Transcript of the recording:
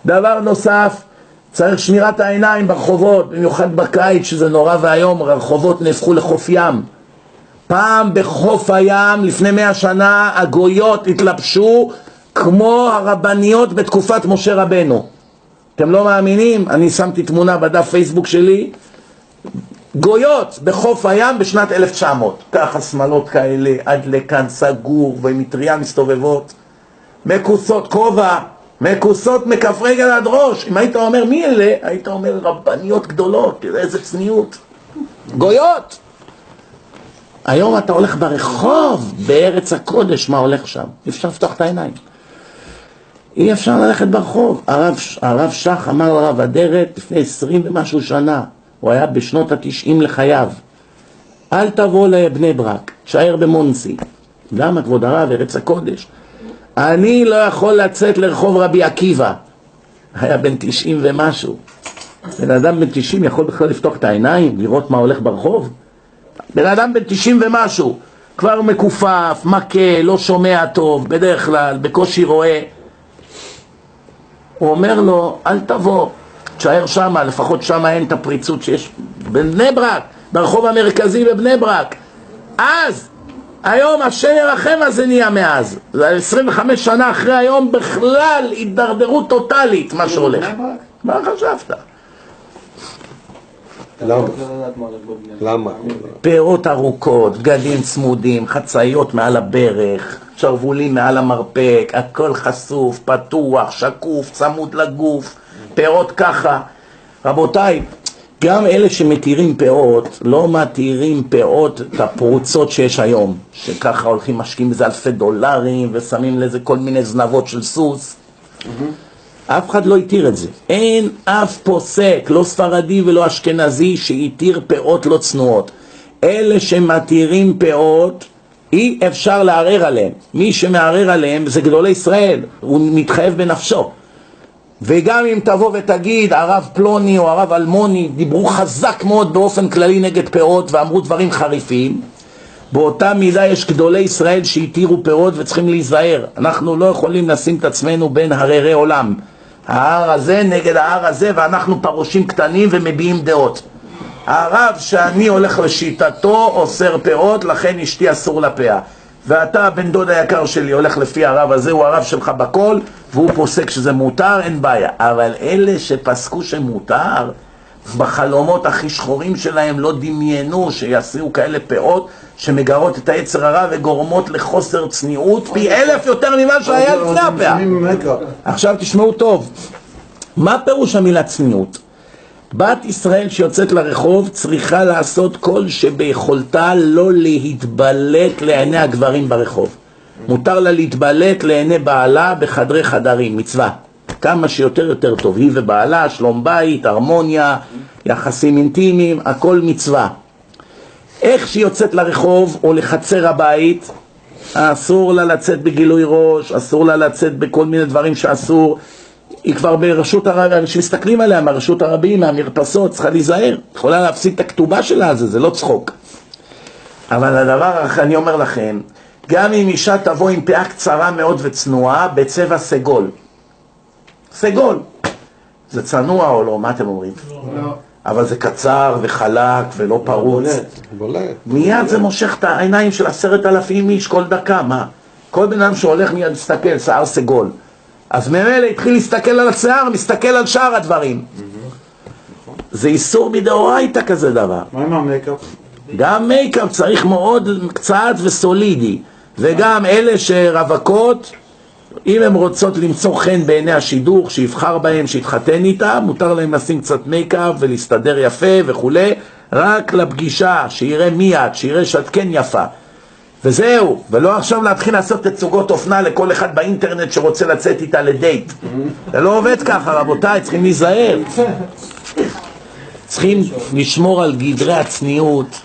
דבר נוסף, צריך שמירת העיניים ברחובות, במיוחד בקיץ שזה נורא והיום, הרחובות נהפכו לחוף ים. פעם בחוף הים לפני 100 שנה הגויות התלבשו כמו הרבניות בתקופת משה רבנו. אתם לא מאמינים? אני שמתי תמונה בדף פייסבוק שלי, גויות בחוף הים בשנת 1900, ככה שמלות כאלה עד לכאן סגור ומטריה מסתובבות, מקוסות כובע, מקוסות מכף רגל עד ראש. אם היית אומר מי אלה, היית אומר רבניות גדולות, תראה איזה צניעות, גויות. היום אתה הולך ברחוב בארץ הקודש, מה הולך שם? אי אפשר לפתוח את העיניים, אי אפשר ללכת ברחוב. הרב שח אמר לרב אדרת לפני 20 ומשהו שנה, הוא היה בשנות ה-90 לחייו, אל תבוא לבני ברק, תשאר במונסי. למה כבוד הרב, ארץ הקודש? אני לא יכול לצאת לרחוב רבי עקיבא, היה בן 90 ומשהו. בן אדם בן 90 יכול בכלל לפתוח את העיניים, לראות מה הולך ברחוב? בן אדם בן 90 ומשהו, כבר מקופף, מכה, לא שומע טוב, בדרך כלל, בקושי רואה. הוא אומר לו, אל תבוא, תשאר שמה, לפחות שמה אין את הפריצות שיש בבני ברק, ברחוב המרכזי בבני ברק. אז, היום השם ירחם הזה נהיה מאז. 25 שנה אחרי היום בכלל הידרדרות טוטלית מה שהולך. מה חשבת? למה? פירות ארוכות, בגדים צמודים, חצאיות מעל הברך, שרבולים מעל המרפק, הכל חשוף, פתוח, שקוף, צמוד לגוף, פירות ככה. רבותיי, גם אלה שמתירים פירות, לא מתירים פירות את הפרוצות שיש היום, שככה הולכים משקיעים בזה אלפי דולרים ושמים לזה כל מיני זנבות של סוס. אף אחד לא התיר את זה. אין אף פוסק, לא ספרדי ולא אשכנזי, שהתיר פירות לא צנועות. אלה שמתירים פירות, אי אפשר לערער עליהם. מי שמערער עליהם זה גדולי ישראל, הוא מתחייב בנפשו. וגם אם תבוא ותגיד, הרב פלוני או הרב אלמוני דיברו חזק מאוד באופן כללי נגד פירות ואמרו דברים חריפים, באותה מידה יש גדולי ישראל שהתירו פירות וצריכים להיזהר. אנחנו לא יכולים לשים את עצמנו בין הררי עולם, ההר הזה נגד ההר הזה, ואנחנו פרושים קטנים ומביעים דעות. הרב שאני הולך לשיטתו אוסר פירות, לכן אשתי אסור לפיה. ואתה בן דוד היקר שלי הולך לפי הרב הזה, הוא הרב שלך בכל, והוא פוסק שזה מותר, אין בעיה. אבל אלה שפסקו שמותר, בחלומות הכי שחורים שלהם לא דמיינו שיעשו כאלה פאות שמגרות את היצר הרע וגורמות לחוסר צניעות פי 1000 יותר ממה שהיה לפני הפאה. עכשיו תשמעו טוב, מה פירוש המילה צניעות? בת ישראל שיוצאת לרחוב צריכה לעשות כל שביכולתה לא להתבלט לעיני הגברים ברחוב. מותר לה להתבלט לעיני בעלה בחדרי חדרים, מצווה. כמה שיותר יותר טוב, היא ובעלה, שלום בית, הרמוניה, יחסים אינטימיים, הכל מצווה. איך שהיא יוצאת לרחוב או לחצר הבית, אסור לה לצאת בגילוי ראש, אסור לה לצאת בכל מיני דברים שאסור. היא כבר ברשות הרבים, שמסתכלים עליה מהרשות הרבים, מהמרפסות, צריכה להיזהר. יכולה להפסיד את הכתובה שלה, זה לא צחוק. אבל הדבר, אני אומר לכם, גם אם אישה תבוא עם פאה קצרה מאוד וצנועה, בצבע סגול. סגול. זה צנוע או לא? מה אתם אומרים? לא. אבל זה קצר וחלק ולא פרוץ. בולט. מיד זה מושך את העיניים של 10,000 איש כל דקה. מה? כל בן אדם שהולך מיד מסתכל, שיער סגול. אז ממילא התחיל להסתכל על השיער, מסתכל על שאר הדברים. זה איסור מדאורייתא כזה דבר. מה עם המייקאפ? גם מייקאפ צריך מאוד קצת וסולידי. וגם אלה שרווקות, אם הן רוצות למצוא חן בעיני השידוך, שיבחר בהם, שיתחתן איתה, מותר להם לשים קצת מייקאפ ולהסתדר יפה וכו', רק לפגישה, שיראה מיד, שיראה שאת כן יפה. וזהו, ולא עכשיו להתחיל לעשות תצוגות אופנה לכל אחד באינטרנט שרוצה לצאת איתה לדייט. זה לא עובד ככה, רבותיי, צריכים להיזהר. צריכים לשמור על גדרי הצניעות.